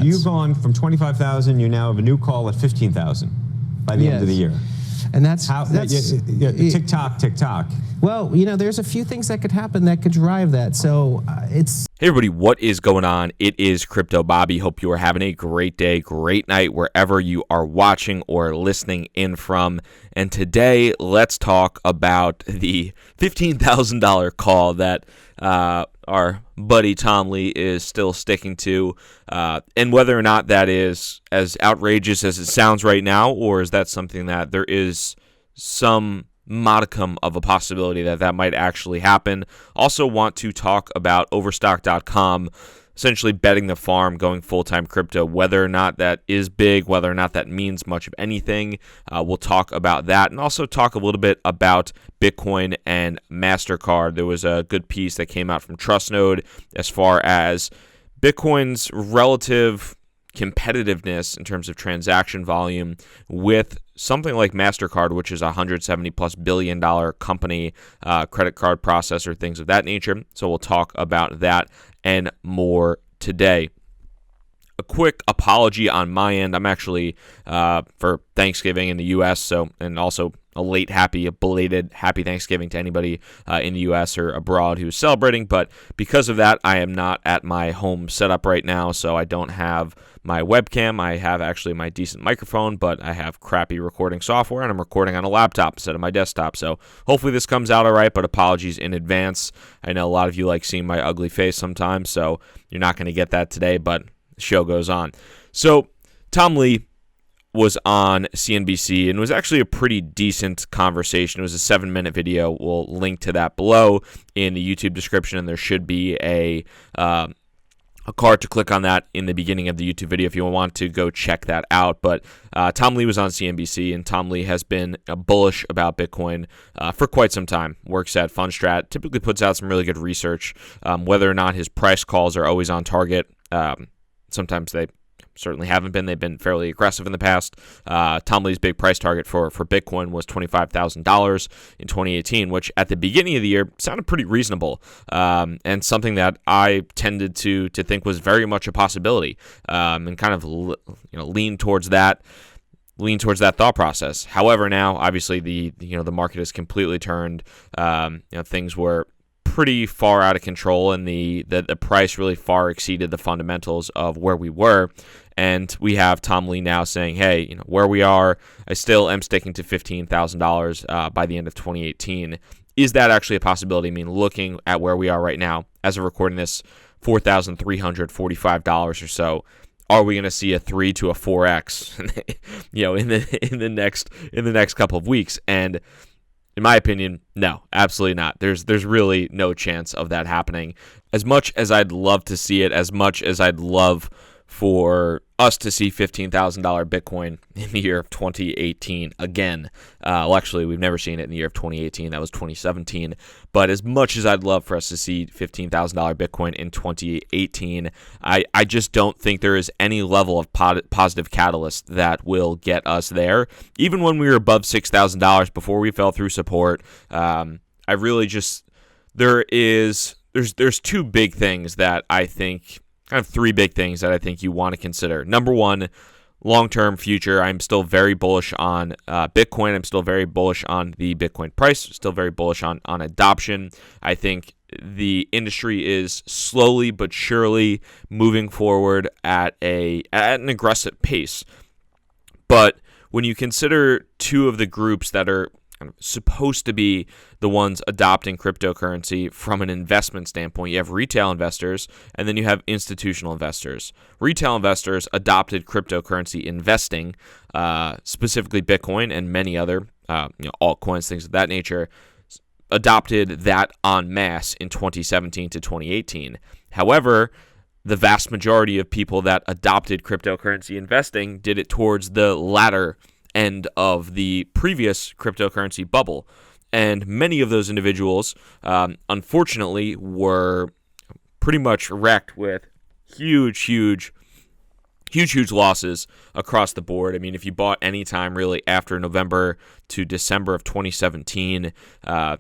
You've gone from 25,000. You now have a new call at 15,000 by the end of the year. And that's tick-tock. Well, there's a few things that could happen that could drive that. So it's... Hey everybody, what is going on? It is Crypto Bobby. Hope you are having a great day, great night, wherever you are watching or listening in from. And today, let's talk about the $15,000 call that our buddy Tom Lee is still sticking to, and whether or not that is as outrageous as it sounds right now, or is that something that there is some modicum of a possibility that might actually happen. Also want to talk about Overstock.com, essentially betting the farm, going full-time crypto, whether or not that is big, whether or not that means much of anything. We'll talk about that, and also talk a little bit about Bitcoin and mastercard. There was a good piece that came out from TrustNode as far as Bitcoin's relative competitiveness in terms of transaction volume with something like MasterCard, which is a $170+ billion company, credit card processor, things of that nature. So we'll talk about that and more today. A quick apology on my end. I'm actually for Thanksgiving in the U.S., and also a belated happy Thanksgiving to anybody in the U.S. or abroad who's celebrating. But because of that, I am not at my home setup right now, so I don't have my webcam. I have actually my decent microphone, but I have crappy recording software, and I'm recording on a laptop instead of my desktop. So hopefully this comes out all right, but apologies in advance. I know a lot of you like seeing my ugly face sometimes, so you're not going to get that today, but the show goes on. So Tom Lee was on CNBC, and it was actually a pretty decent conversation. It was a 7-minute video. We'll link to that below in the YouTube description, and there should be a card to click on that in the beginning of the YouTube video if you want to go check that out. But Tom Lee was on CNBC, and Tom Lee has been bullish about Bitcoin for quite some time. Works at Fundstrat, typically puts out some really good research. Whether or not his price calls are always on target, sometimes they certainly haven't been. They've been fairly aggressive in the past. Tom Lee's big price target for Bitcoin was $25,000 in 2018, which at the beginning of the year sounded pretty reasonable, and something that I tended to think was very much a possibility, and kind of lean towards that thought process. However, now obviously the market has completely turned. Things were pretty far out of control, and the price really far exceeded the fundamentals of where we were. And we have Tom Lee now saying, hey, where we are, I still am sticking to $15,000 by the end of 2018. Is that actually a possibility? I mean, looking at where we are right now, as of recording this, $4,345 or so. Are we going to see a 3 to a 4x, in the next couple of weeks? And in my opinion, no, absolutely not. There's really no chance of that happening. As much as I'd love to see it, as much as I'd love for us to see $15,000 Bitcoin in the year of 2018 again. Actually, we've never seen it in the year of 2018. That was 2017. But as much as I'd love for us to see $15,000 Bitcoin in 2018, I just don't think there is any level of positive catalyst that will get us there. Even when we were above $6,000 before we fell through support, I really just there's two big things that I think. Kind of three big things that I think you want to consider. Number one, long-term future. I'm still very bullish on Bitcoin. I'm still very bullish on the Bitcoin price. Still very bullish on adoption. I think the industry is slowly but surely moving forward at an aggressive pace. But when you consider two of the groups that are kind of supposed to be the ones adopting cryptocurrency from an investment standpoint, you have retail investors, and then you have institutional investors. Retail investors adopted cryptocurrency investing, specifically Bitcoin and many other altcoins, things of that nature, adopted that en masse in 2017 to 2018. However, the vast majority of people that adopted cryptocurrency investing did it towards the latter end of the previous cryptocurrency bubble. And many of those individuals, unfortunately, were pretty much wrecked with huge huge losses across the board. I mean, if you bought any time really after November to December of 2017,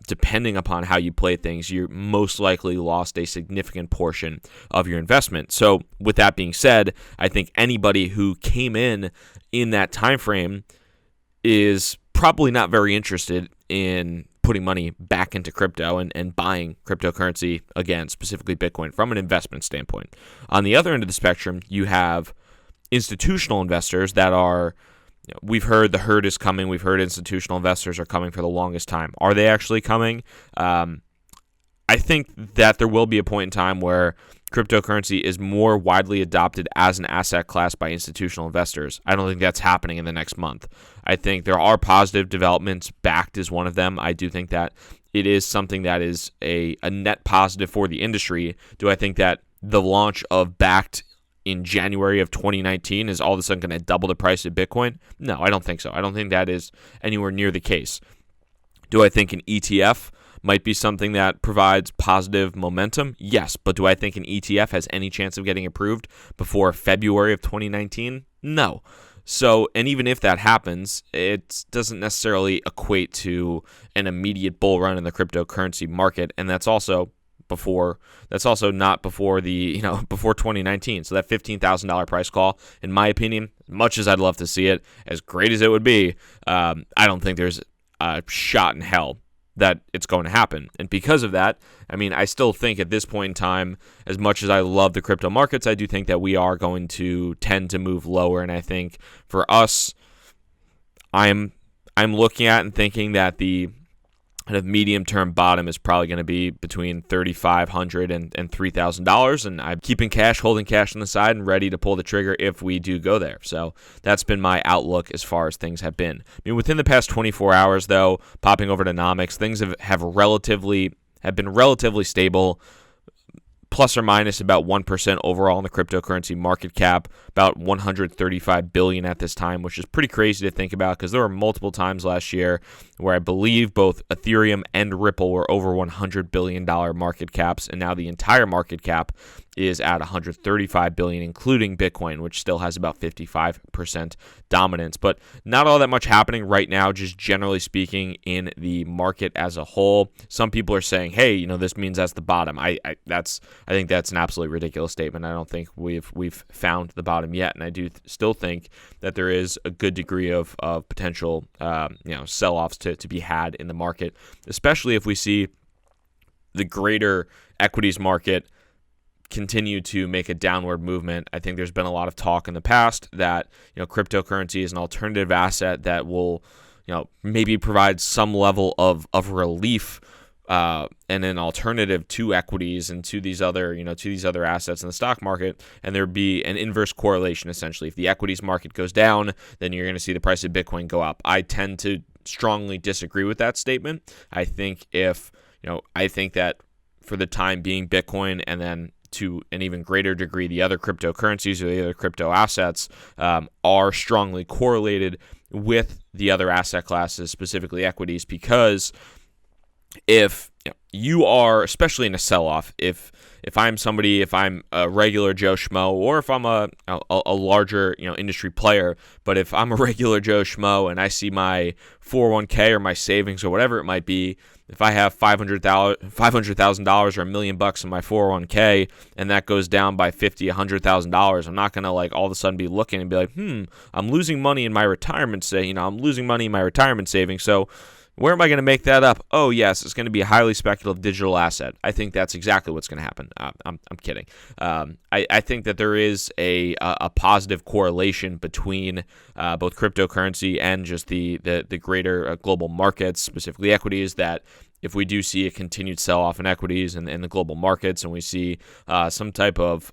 depending upon how you play things, you most likely lost a significant portion of your investment. So with that being said, I think anybody who came in that time frame is probably not very interested in putting money back into crypto and buying cryptocurrency, again, specifically Bitcoin, from an investment standpoint. On the other end of the spectrum, you have institutional investors that are, we've heard the herd is coming. We've heard institutional investors are coming for the longest time. Are they actually coming? I think that there will be a point in time where cryptocurrency is more widely adopted as an asset class by institutional investors. I don't think that's happening in the next month. I think there are positive developments. Backed is one of them. I do think that it is something that is a net positive for the industry. Do I think that the launch of Backed in January of 2019 is all of a sudden going to double the price of Bitcoin? No, I don't think so. I don't think that is anywhere near the case. Do I think an ETF might be something that provides positive momentum? Yes, but do I think an ETF has any chance of getting approved before February of 2019? No. So, and even if that happens, it doesn't necessarily equate to an immediate bull run in the cryptocurrency market, and that's also not before before 2019. So that $15,000 price call, in my opinion, as much as I'd love to see it, as great as it would be, I don't think there's a shot in hell that it's going to happen. And because of that, I mean, I still think at this point in time, as much as I love the crypto markets, I do think that we are going to tend to move lower. And I think for us, I'm looking at and thinking that the kind of medium-term bottom is probably going to be between $3,500 and $3,000, and I'm keeping cash, holding cash on the side, and ready to pull the trigger if we do go there. So that's been my outlook as far as things have been. I mean, within the past 24 hours, though, popping over to Nomics, things have been relatively stable, plus or minus about 1% overall in the cryptocurrency market cap, about $135 billion at this time, which is pretty crazy to think about because there were multiple times last year where I believe both Ethereum and Ripple were over $100 billion market caps, and now the entire market cap is at $135 billion, including Bitcoin, which still has about 55% dominance. But not all that much happening right now, just generally speaking, in the market as a whole. Some people are saying, hey, this means that's the bottom. I think that's an absolutely ridiculous statement. I don't think we've found the bottom yet, and I do still think that there is a good degree of potential sell-offs to be had in the market, especially if we see the greater equities market continue to make a downward movement. I think there's been a lot of talk in the past that cryptocurrency is an alternative asset that will maybe provide some level of relief and an alternative to equities and to these other assets in the stock market, and there'd be an inverse correlation essentially. If the equities market goes down, then you're going to see the price of Bitcoin go up. I tend to strongly disagree with that statement. I think that for the time being, Bitcoin, and then to an even greater degree, the other cryptocurrencies or the other crypto assets are strongly correlated with the other asset classes, specifically equities, because if you are, especially in a sell-off, if I'm a regular Joe Schmo, or if I'm a larger industry player, but if I'm a regular Joe Schmo and I see my 401k or my savings or whatever it might be, if I have $500,000 or $1 million in my 401k and that goes down by $50,000, $100,000, I'm not gonna all of a sudden be looking and be like, I'm losing money in my retirement savings. So where am I going to make that up? Oh, yes, it's going to be a highly speculative digital asset. I think that's exactly what's going to happen. I'm kidding. I think that there is a positive correlation between both cryptocurrency and just the greater global markets, specifically equities, that if we do see a continued sell-off in equities and the global markets, and we see some type of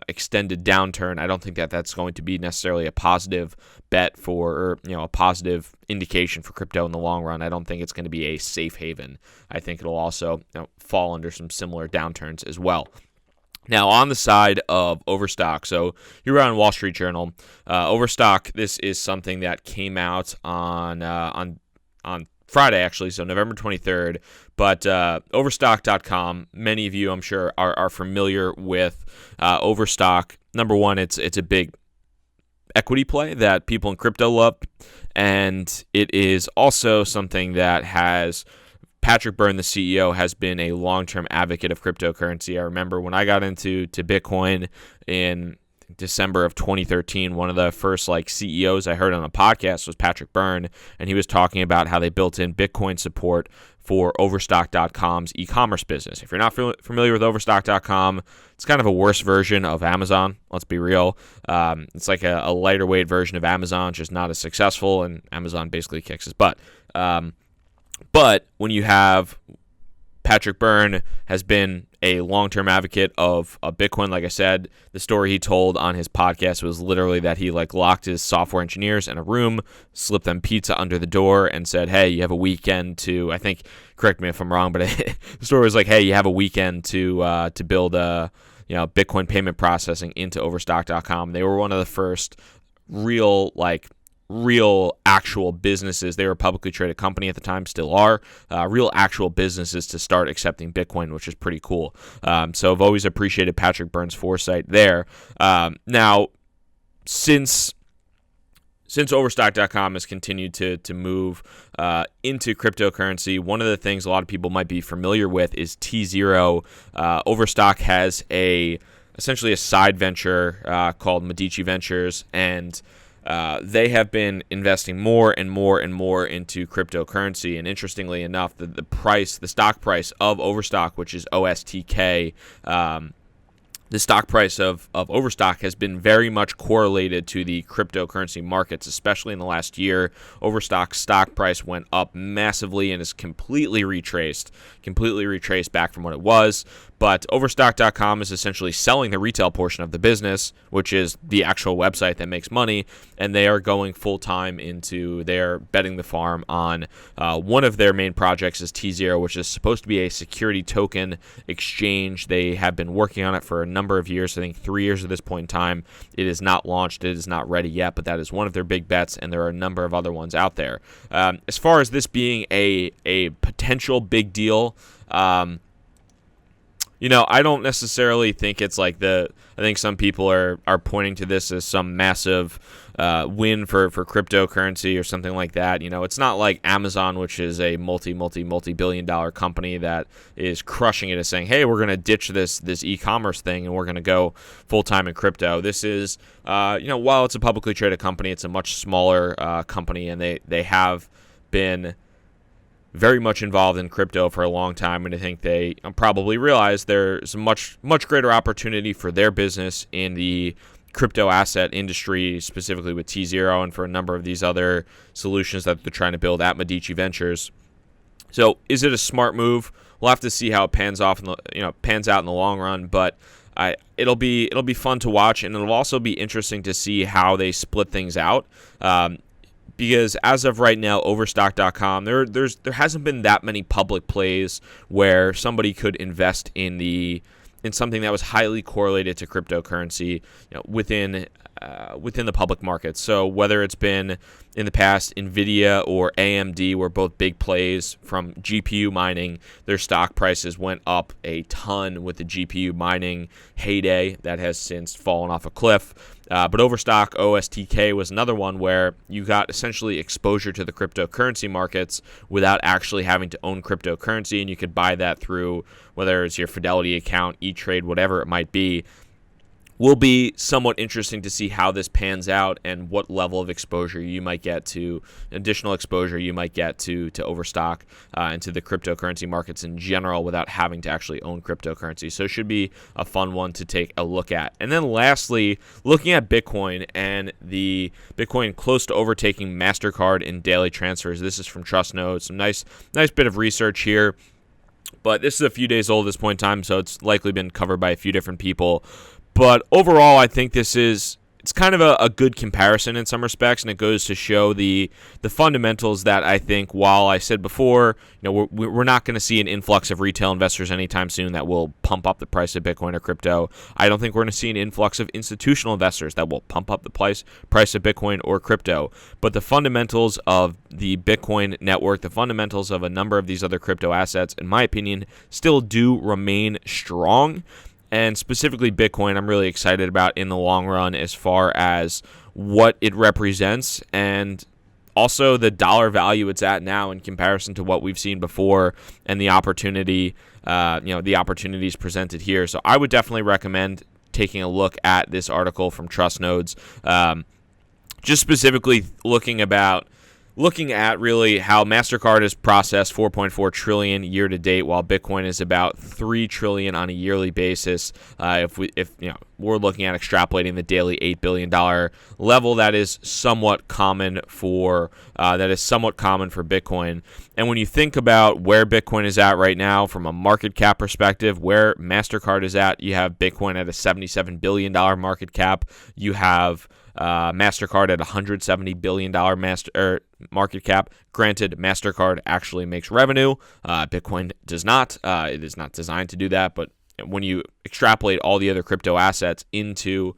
extended downturn, I don't think that that's going to be necessarily a positive bet or a positive indication for crypto in the long run. I don't think it's going to be a safe haven. I think it'll also fall under some similar downturns as well. Now, on the side of Overstock, so here on Wall Street Journal, Overstock, this is something that came out on Friday, actually, so November 23rd. But Overstock.com, many of you, I'm sure, are familiar with Overstock. Number one, it's a big equity play that people in crypto love, and it is also something that has Patrick Byrne, the CEO, has been a long-term advocate of cryptocurrency. I remember when I got into Bitcoin in December of 2013, one of the first CEOs I heard on a podcast was Patrick Byrne, and he was talking about how they built in Bitcoin support for Overstock.com's e-commerce business. If you're not familiar with Overstock.com, it's kind of a worse version of Amazon. Let's be real. It's like a lighter weight version of Amazon, just not as successful, and Amazon basically kicks his butt. But when you have Patrick Byrne has been a long-term advocate of Bitcoin. Like I said, the story he told on his podcast was literally that he locked his software engineers in a room, slipped them pizza under the door, and said, "Hey, you have a weekend to." I think, correct me if I'm wrong, but the story was like, "Hey, you have a weekend to build a Bitcoin payment processing into Overstock.com." They were one of the first real actual businesses. They were a publicly traded company at the time, still are, real actual businesses to start accepting Bitcoin, which is pretty cool. So I've always appreciated Patrick Byrne's foresight there. Now, since Overstock.com has continued to move into cryptocurrency, one of the things a lot of people might be familiar with is T0. Overstock has essentially a side venture called Medici Ventures, and they have been investing more and more and more into cryptocurrency. And interestingly enough, the stock price of Overstock, which is OSTK, the stock price of Overstock has been very much correlated to the cryptocurrency markets, especially in the last year. Overstock's stock price went up massively and is completely retraced back from what it was. But Overstock.com is essentially selling the retail portion of the business, which is the actual website that makes money, and they are going full-time they're betting the farm on one of their main projects is T0, which is supposed to be a security token exchange. They have been working on it for a number of years, I think 3 years at this point in time. It is not launched. It is not ready yet, but that is one of their big bets, and there are a number of other ones out there. As far as this being a potential big deal, I don't necessarily think it's I think some people are pointing to this as some massive win for cryptocurrency or something like that. It's not like Amazon, which is a multi-billion dollar company that is crushing it, as saying, "Hey, we're going to ditch this e-commerce thing and we're going to go full-time in crypto." This is, while it's a publicly traded company, it's a much smaller company, and they have been very much involved in crypto for a long time, and I think they probably realize there's a much greater opportunity for their business in the crypto asset industry, specifically with T0 and for a number of these other solutions that they're trying to build at Medici Ventures. So, is it a smart move? We'll have to see how it pans out in the long run, but it'll be fun to watch, and it'll also be interesting to see how they split things out. Because as of right now, Overstock.com, there hasn't been that many public plays where somebody could invest in something that was highly correlated to cryptocurrency, within the public markets. So whether it's been in the past Nvidia or AMD were both big plays from GPU mining, their stock prices went up a ton with the GPU mining heyday that has since fallen off a cliff. But Overstock, OSTK, was another one where you got essentially exposure to the cryptocurrency markets without actually having to own cryptocurrency, and you could buy that through whether it's your Fidelity account, E-Trade, whatever it might be. Will be somewhat interesting to see how this pans out and what level of exposure you might get to, additional exposure you might get to Overstock and to the cryptocurrency markets in general without having to actually own cryptocurrency. So it should be a fun one to take a look at. And then lastly, looking at Bitcoin and the Bitcoin close to overtaking mastercard in daily transfers. This is from Trust Notes. Some nice bit of research here. But this is a few days old at this point in time, so it's likely been covered by a few different people. But overall, I think it's kind of a good comparison in some respects, and it goes to show the fundamentals that I think, while I said before, we're not going to see an influx of retail investors anytime soon that will pump up the price of Bitcoin or crypto. I don't think we're going to see an influx of institutional investors that will pump up the price of Bitcoin or crypto. But the fundamentals of the Bitcoin network, the fundamentals of a number of these other crypto assets, in my opinion, still do remain strong. and specifically Bitcoin, I'm really excited about in the long run as far as what it represents and also the dollar value it's at now in comparison to what we've seen before and the opportunity, the opportunities presented here. So I would definitely recommend taking a look at this article from Trust Nodes, just specifically looking at really how MasterCard has processed 4.4 trillion year to date, while Bitcoin is about 3 trillion on a yearly basis. If we're looking at extrapolating the daily $8 billion level, that is somewhat common for Bitcoin. And when you think about where Bitcoin is at right now from a market cap perspective, where MasterCard is at, you have Bitcoin at a $77 billion market cap. You have MasterCard at $170 billion market cap. Granted, MasterCard actually makes revenue. Bitcoin does not. It is not designed to do that. But when you extrapolate all the other crypto assets into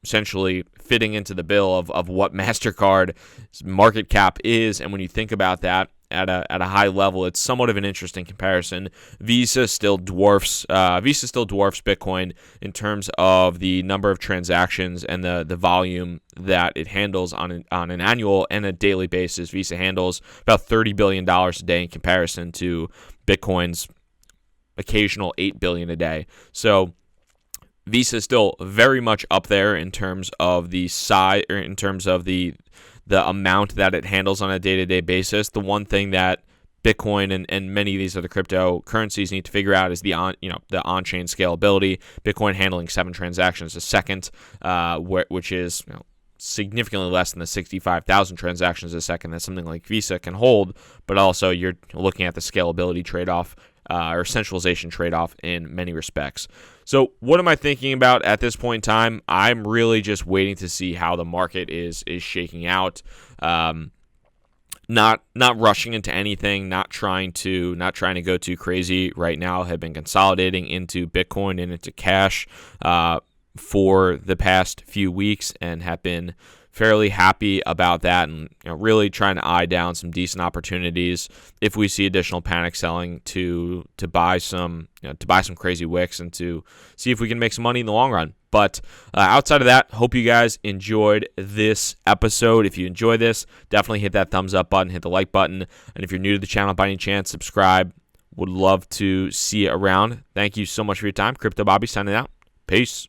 essentially fitting into the bill of what MasterCard's market cap is, and when you think about that at a high level, it's somewhat of an interesting comparison. Visa still dwarfs Bitcoin in terms of the number of transactions and the volume that it handles on an annual and a daily basis. Visa handles about $30 billion a day in comparison to Bitcoin's occasional $8 billion a day. So Visa is still very much up there in terms of the size, or in terms of the amount that it handles on a day-to-day basis. The one thing that Bitcoin and many of these other cryptocurrencies need to figure out is the on-chain scalability. Bitcoin handling 7 transactions a second, which is significantly less than the 65,000 transactions a second that something like Visa can hold. But also you're looking at the scalability trade-off or centralization trade-off in many respects. So what am I thinking about at this point in time? I'm really just waiting to see how the market is shaking out. Not rushing into anything, not trying to go too crazy right now. Have been consolidating into Bitcoin and into cash for the past few weeks and have been fairly happy about that, and really trying to eye down some decent opportunities if we see additional panic selling to buy some crazy wicks and to see if we can make some money in the long run. But outside of that, hope you guys enjoyed this episode. If you enjoyed this, definitely hit that thumbs up button, hit the like button, and if you're new to the channel by any chance, subscribe. Would love to see you around. Thank you so much for your time. Crypto Bobby signing out. Peace.